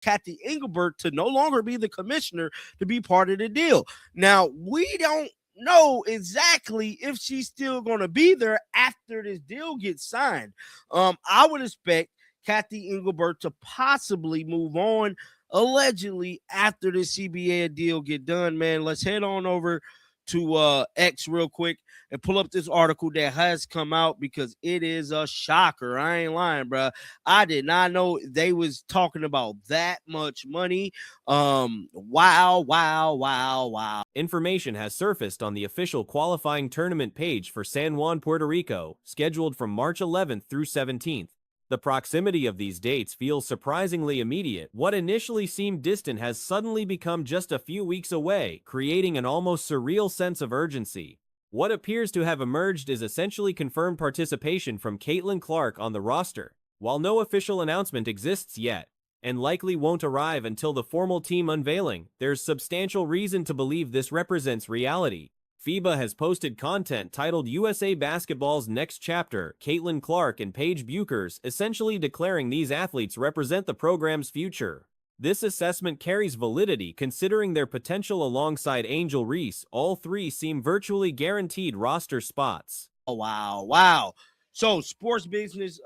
Kathy Engelbert to no longer be the commissioner to be part of the deal. Now, we don't know exactly if she's still going to be there after this deal gets signed. I would expect Kathy Engelbert to possibly move on allegedly after the CBA deal get done. Man, let's head on over to X real quick and pull up this article that has come out because it is a shocker. I ain't lying, bro. I did not know they was talking about that much money. Wow, wow, wow, wow. Information has surfaced on the official qualifying tournament page for San Juan, Puerto Rico, scheduled from March 11th through 17th. The proximity of these dates feels surprisingly immediate. What initially seemed distant has suddenly become just a few weeks away, creating an almost surreal sense of urgency. What appears to have emerged is essentially confirmed participation from Caitlin Clark on the roster. While no official announcement exists yet, and likely won't arrive until the formal team unveiling, there's substantial reason to believe this represents reality. FIBA has posted content titled USA Basketball's Next Chapter, Caitlin Clark and Paige Buchers, essentially declaring these athletes represent the program's future. This assessment carries validity considering their potential alongside Angel Reese. All three seem virtually guaranteed roster spots. Oh, wow, wow. So Sports Business,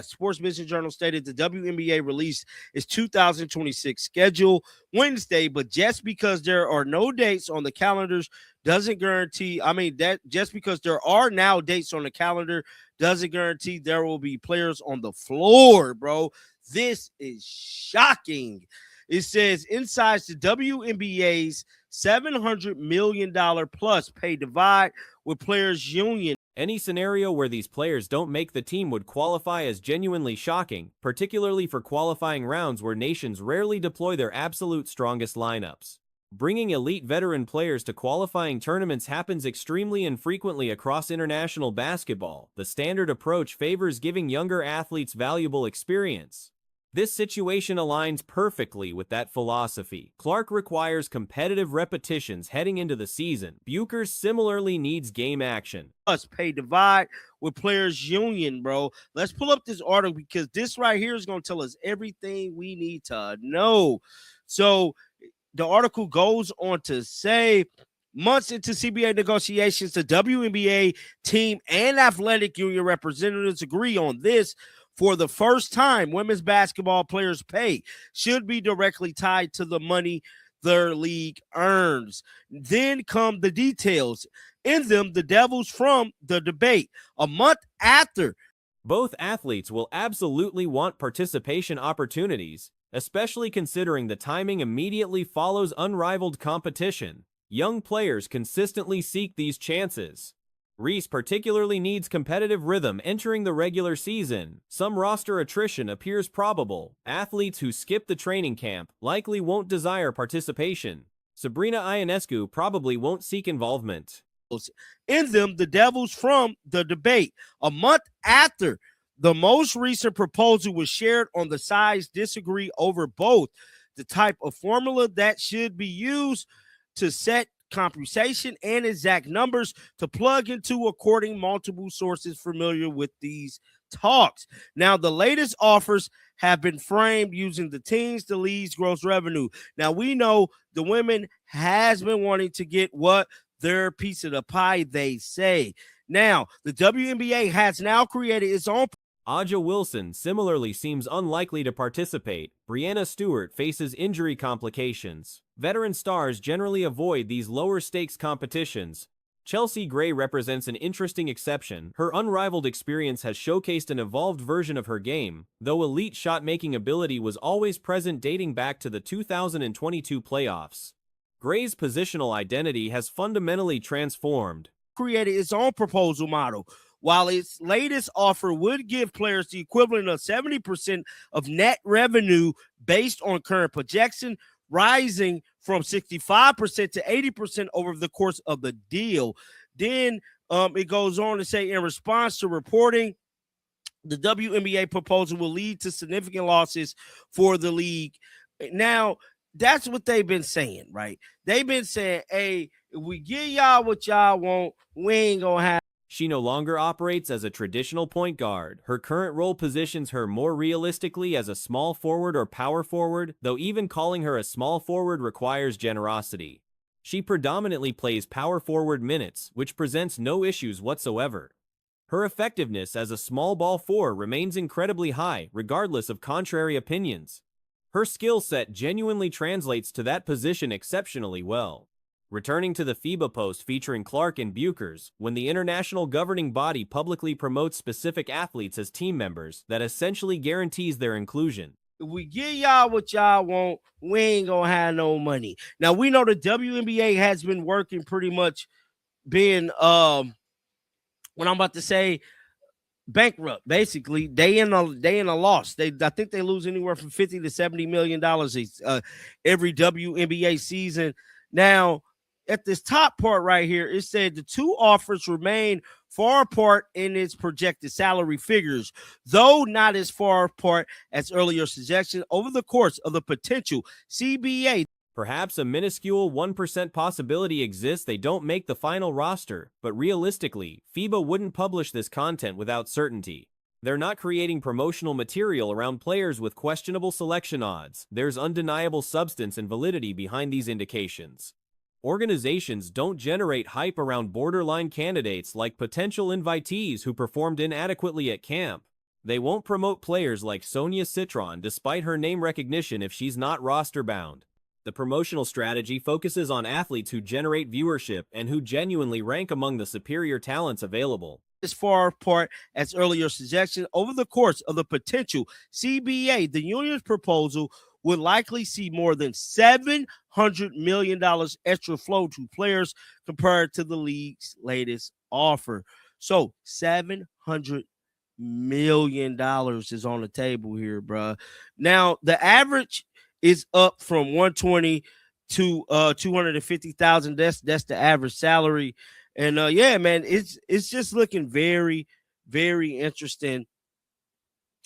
Sports Business Journal stated the WNBA released its 2026 schedule Wednesday, but just because there are no dates on the calendars doesn't guarantee, that just because there are now dates on the calendar doesn't guarantee there will be players on the floor, bro. This is shocking. It says inside the WNBA's $700 million plus pay divide with players union. Any scenario where these players don't make the team would qualify as genuinely shocking, particularly for qualifying rounds where nations rarely deploy their absolute strongest lineups. Bringing elite veteran players to qualifying tournaments happens extremely infrequently across international basketball. The standard approach favors giving younger athletes valuable experience. This situation aligns perfectly with that philosophy. Clark requires competitive repetitions heading into the season. Buchers similarly needs game action. Plus pay divide with players union, bro. Let's pull up this article because this right here is going to tell us everything we need to know. So the article goes on to say, months into CBA negotiations, the WNBA team and athletic union representatives agree on this. For the first time, women's basketball players' pay should be directly tied to the money their league earns. Then come the details. In them, the Devils from the debate. A month after, both athletes will absolutely want participation opportunities, especially considering the timing immediately follows unrivaled competition. Young players consistently seek these chances. Reese particularly needs competitive rhythm entering the regular season. Some roster attrition appears probable. Athletes who skip the training camp likely won't desire participation. Sabrina Ionescu probably won't seek involvement. In them, the Devils from the debate. A month after the most recent proposal was shared on the sides disagree over both the type of formula that should be used to set compensation and exact numbers to plug into, according multiple sources familiar with these talks. Now, the latest offers have been framed using the teams, the league's gross revenue. Now, we know the women has been wanting to get what their piece of the pie, they say. Now, the WNBA has now created its own. Aja Wilson similarly seems unlikely to participate. Brianna Stewart faces injury complications. Veteran stars generally avoid these lower-stakes competitions. Chelsea Gray represents an interesting exception. Her unrivaled experience has showcased an evolved version of her game, though elite shot-making ability was always present dating back to the 2022 playoffs. Gray's positional identity has fundamentally transformed. Created its own proposal model. While its latest offer would give players the equivalent of 70% of net revenue based on current projection, rising from 65% to 80% over the course of the deal. Then it goes on to say, in response to reporting, the WNBA proposal will lead to significant losses for the league. Now, that's what they've been saying, right? They've been saying, hey, if we give y'all what y'all want, we ain't going to have She no longer operates as a traditional point guard. Her current role positions her more realistically as a small forward or power forward, though even calling her a small forward requires generosity. She predominantly plays power forward minutes, which presents no issues whatsoever. Her effectiveness as a small ball four remains incredibly high, regardless of contrary opinions. Her skill set genuinely translates to that position exceptionally well. Returning to the FIBA post featuring Clark and Buchers, when the international governing body publicly promotes specific athletes as team members, that essentially guarantees their inclusion. If we give y'all what y'all want, we ain't gonna have no money. Now we know the WNBA has been working pretty much being what I'm about to say, bankrupt. Basically, they in a loss. I think they lose anywhere from $50 to $70 million every WNBA season. Now, at this top part right here, it said the two offers remain far apart in its projected salary figures, though not as far apart as earlier suggestions. Over the course of the potential CBA, perhaps a minuscule 1% possibility exists they don't make the final roster, but realistically, FIBA wouldn't publish this content without certainty. They're not creating promotional material around players with questionable selection odds. There's undeniable substance and validity behind these indications. Organizations don't generate hype around borderline candidates like potential invitees who performed inadequately at camp. They won't promote players like Sonia Citron despite her name recognition if she's not roster-bound. The promotional strategy focuses on athletes who generate viewership and who genuinely rank among the superior talents available. As far apart as earlier suggestions, over the course of the potential CBA, the union's proposal would likely see more than $700 million extra flow to players compared to the league's latest offer. So $700 million is on the table here, bro. Now, the average is up from 120 to 250,000. That's the average salary. And yeah, man, it's just looking very, very interesting.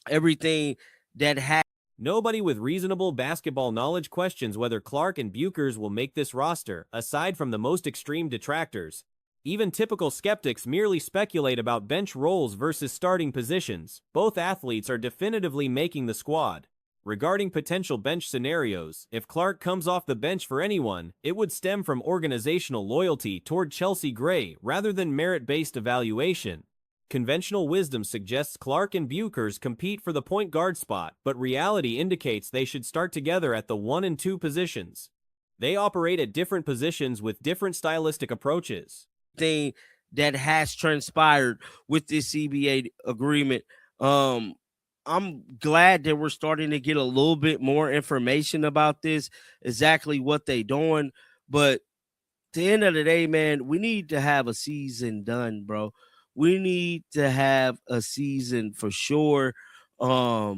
Everything that has. Nobody with reasonable basketball knowledge questions whether Clark and Buchers will make this roster, aside from the most extreme detractors. Even typical skeptics merely speculate about bench roles versus starting positions. Both athletes are definitively making the squad. Regarding potential bench scenarios, if Clark comes off the bench for anyone, it would stem from organizational loyalty toward Chelsea Gray rather than merit-based evaluation. Conventional wisdom suggests Clark and Buchers compete for the point guard spot, but reality indicates they should start together at the 1 and 2 positions. They operate at different positions with different stylistic approaches. Thing that has transpired with this CBA agreement, I'm glad that we're starting to get a little bit more information about this, exactly what they're doing. But at the end of the day, man, we need to have a season done, bro. We need to have a season for sure. I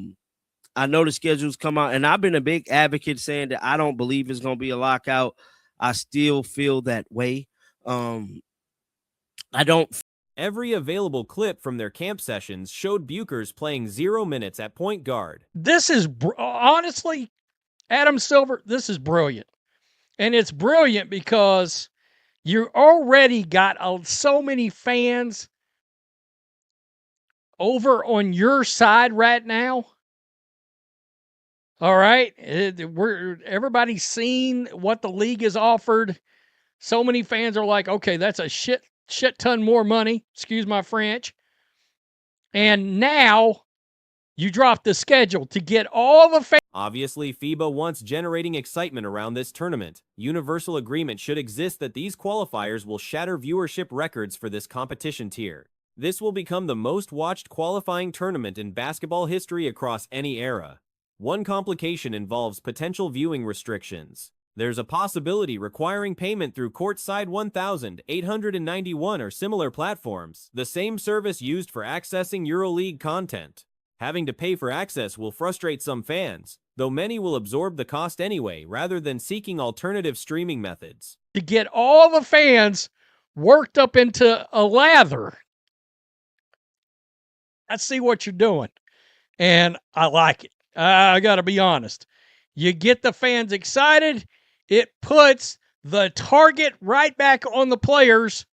know the schedules come out, and I've been a big advocate saying that I don't believe it's going to be a lockout. I still feel that way. I don't. Every available clip from their camp sessions showed Buchers playing 0 minutes at point guard. This is, honestly, Adam Silver, this is brilliant. And it's brilliant because you already got so many fans over on your side right now. All right. Everybody's seen what the league has offered. So many fans are like, okay, that's a shit ton more money. Excuse my French. And now you drop the schedule to get all the fans. Obviously, FIBA wants generating excitement around this tournament. Universal agreement should exist that these qualifiers will shatter viewership records for this competition tier. This will become the most watched qualifying tournament in basketball history across any era. One complication involves potential viewing restrictions. There's a possibility requiring payment through Courtside 1891 or similar platforms, the same service used for accessing EuroLeague content. Having to pay for access will frustrate some fans, though many will absorb the cost anyway rather than seeking alternative streaming methods. To get all the fans worked up into a lather. I see what you're doing, and I like it. I got to be honest. You get the fans excited, it puts the target right back on the players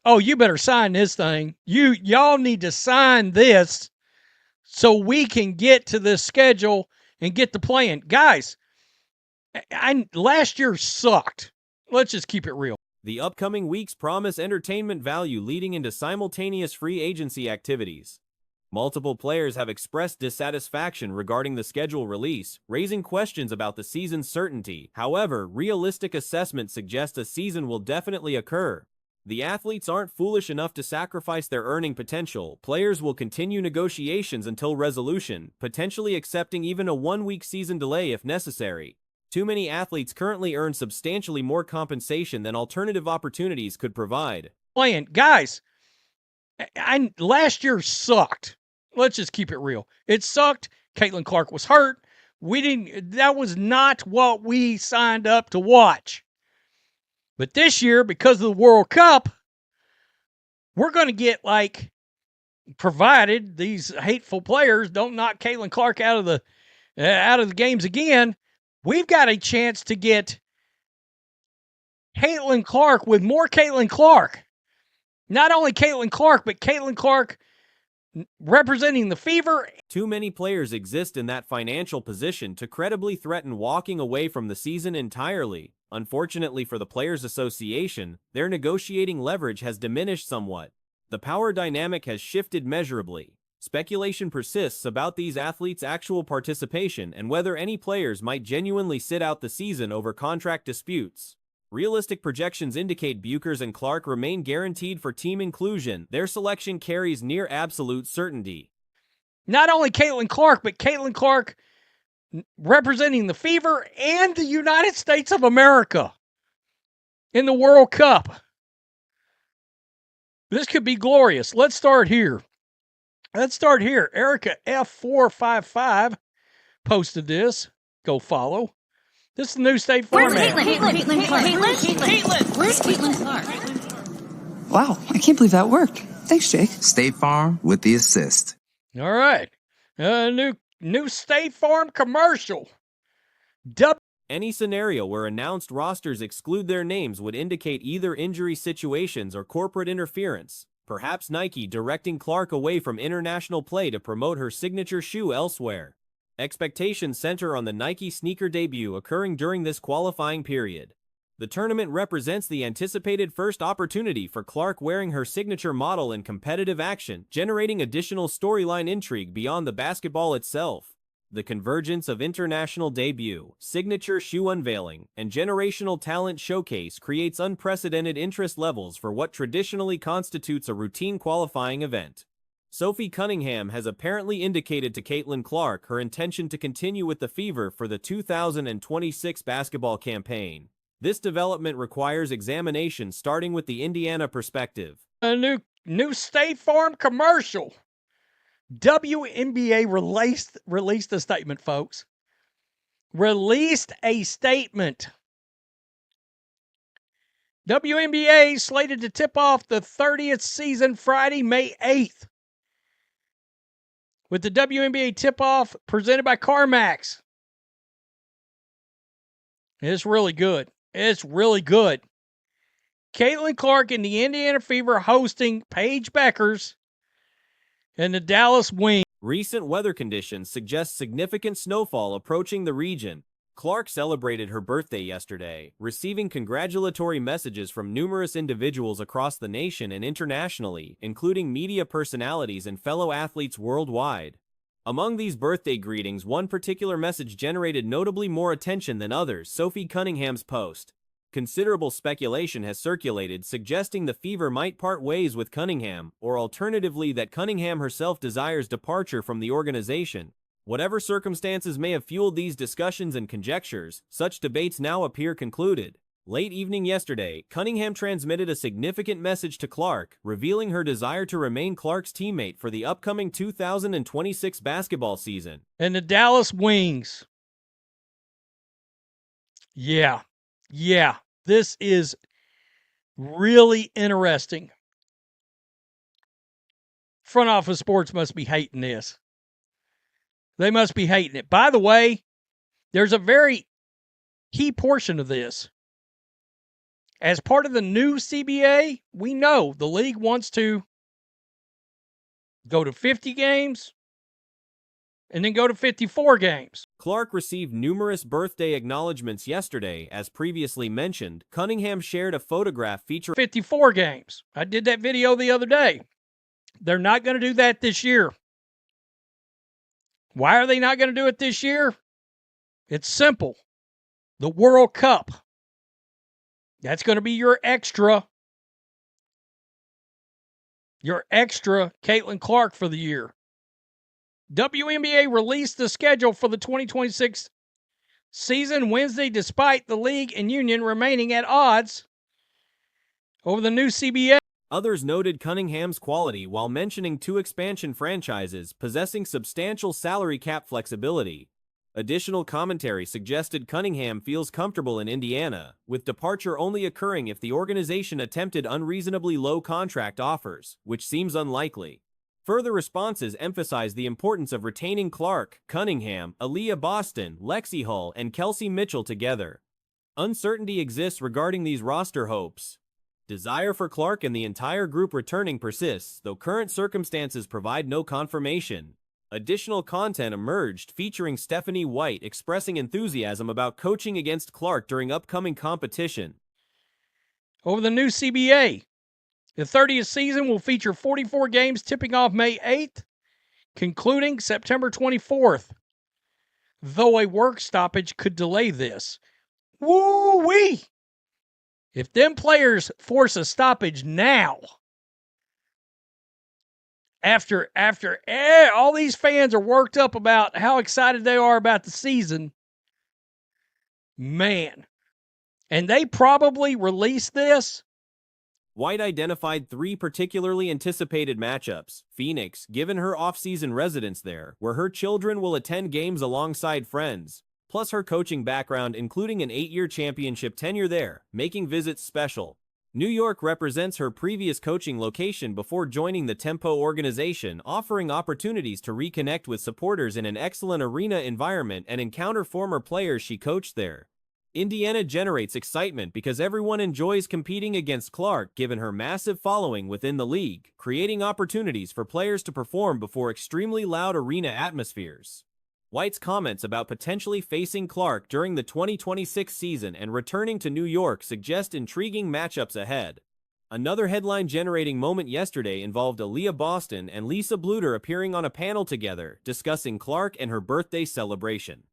oh, you better sign this thing. Y'all need to sign this so we can get to this schedule and get the plan. Guys, last year sucked. Let's just keep it real. The upcoming weeks promise entertainment value leading into simultaneous free agency activities. Multiple players have expressed dissatisfaction regarding the schedule release, raising questions about the season's certainty. However, realistic assessment suggests a season will definitely occur. The athletes aren't foolish enough to sacrifice their earning potential. Players will continue negotiations until resolution, potentially accepting even a one-week season delay if necessary. Too many athletes currently earn substantially more compensation than alternative opportunities could provide. Guys, last year sucked. Let's just keep it real. It sucked. Caitlin Clark was hurt. That was not what we signed up to watch. But this year, because of the World Cup, we're going to get, provided these hateful players don't knock Caitlin Clark out of the games again, we've got a chance to get Caitlin Clark with more Caitlin Clark. Not only Caitlin Clark, but Caitlin Clark representing the Fever. Too many players exist in that financial position to credibly threaten walking away from the season entirely. Unfortunately for the Players Association, their negotiating leverage has diminished somewhat. The power dynamic has shifted measurably. Speculation persists about these athletes' actual participation and whether any players might genuinely sit out the season over contract disputes. Realistic projections indicate Buchers and Clark remain guaranteed for team inclusion. Their selection carries near absolute certainty. Not only Caitlin Clark, but Caitlin Clark representing the Fever and the United States of America in the World Cup. This could be glorious. Let's start here. Erica F455 posted this. Go follow. This is the new State Farm. Where's Caitlin Clark? Wow, I can't believe that worked. Thanks, Jake. State Farm with the assist. All right. New State Farm commercial. Any scenario where announced rosters exclude their names would indicate either injury situations or corporate interference. Perhaps Nike directing Clark away from international play to promote her signature shoe elsewhere. Expectations center on the Nike sneaker debut occurring during this qualifying period. The tournament represents the anticipated first opportunity for Clark wearing her signature model in competitive action, generating additional storyline intrigue beyond the basketball itself. The convergence of international debut, signature shoe unveiling, and generational talent showcase creates unprecedented interest levels for what traditionally constitutes a routine qualifying event. Sophie Cunningham has apparently indicated to Caitlin Clark her intention to continue with the Fever for the 2026 basketball campaign. This development requires examination starting with the Indiana perspective. A new State Farm commercial. WNBA released a statement, folks. Released a statement. WNBA slated to tip off the 30th season Friday, May 8th. With the WNBA tip-off presented by CarMax. It's really good. It's really good. Caitlin Clark and the Indiana Fever hosting Paige Beckers and the Dallas Wings. Recent weather conditions suggest significant snowfall approaching the region. Clark celebrated her birthday yesterday, receiving congratulatory messages from numerous individuals across the nation and internationally, including media personalities and fellow athletes worldwide. Among these birthday greetings, one particular message generated notably more attention than others: Sophie Cunningham's post. Considerable speculation has circulated suggesting the Fever might part ways with Cunningham, or alternatively that Cunningham herself desires departure from the organization. Whatever circumstances may have fueled these discussions and conjectures, such debates now appear concluded. Late evening yesterday, Cunningham transmitted a significant message to Clark, revealing her desire to remain Clark's teammate for the upcoming 2026 basketball season. And the Dallas Wings. Yeah, this is really interesting. Front Office Sports must be hating this. They must be hating it. By the way, there's a very key portion of this. As part of the new CBA, we know the league wants to go to 50 games and then go to 54 games. Clark received numerous birthday acknowledgments yesterday. As previously mentioned, Cunningham shared a photograph featuring 54 games. I did that video the other day. They're not going to do that this year. Why are they not going to do it this year? It's simple. The World Cup. That's going to be your extra Caitlin Clark for the year. WNBA released the schedule for the 2026 season Wednesday, despite the league and union remaining at odds over the new CBA. Others noted Cunningham's quality while mentioning 2 expansion franchises possessing substantial salary cap flexibility. Additional commentary suggested Cunningham feels comfortable in Indiana, with departure only occurring if the organization attempted unreasonably low contract offers, which seems unlikely. Further responses emphasize the importance of retaining Clark, Cunningham, Aaliyah Boston, Lexi Hull, and Kelsey Mitchell together. Uncertainty exists regarding these roster hopes. Desire for Clark and the entire group returning persists, though current circumstances provide no confirmation. Additional content emerged featuring Stephanie White expressing enthusiasm about coaching against Clark during upcoming competition. Over the new CBA, the 30th season will feature 44 games tipping off May 8th, concluding September 24th, though a work stoppage could delay this. Woo-wee! If them players force a stoppage now, after all these fans are worked up about how excited they are about the season, man, and they probably released this. White identified 3 particularly anticipated matchups. Phoenix, given her off-season residence there, where her children will attend games alongside friends, plus her coaching background including an 8-year championship tenure there, making visits special. New York represents her previous coaching location before joining the Tempo organization, offering opportunities to reconnect with supporters in an excellent arena environment and encounter former players she coached there. Indiana generates excitement because everyone enjoys competing against Clark given her massive following within the league, creating opportunities for players to perform before extremely loud arena atmospheres. White's comments about potentially facing Clark during the 2026 season and returning to New York suggest intriguing matchups ahead. Another headline-generating moment yesterday involved Aaliyah Boston and Lisa Bluter appearing on a panel together, discussing Clark and her birthday celebration.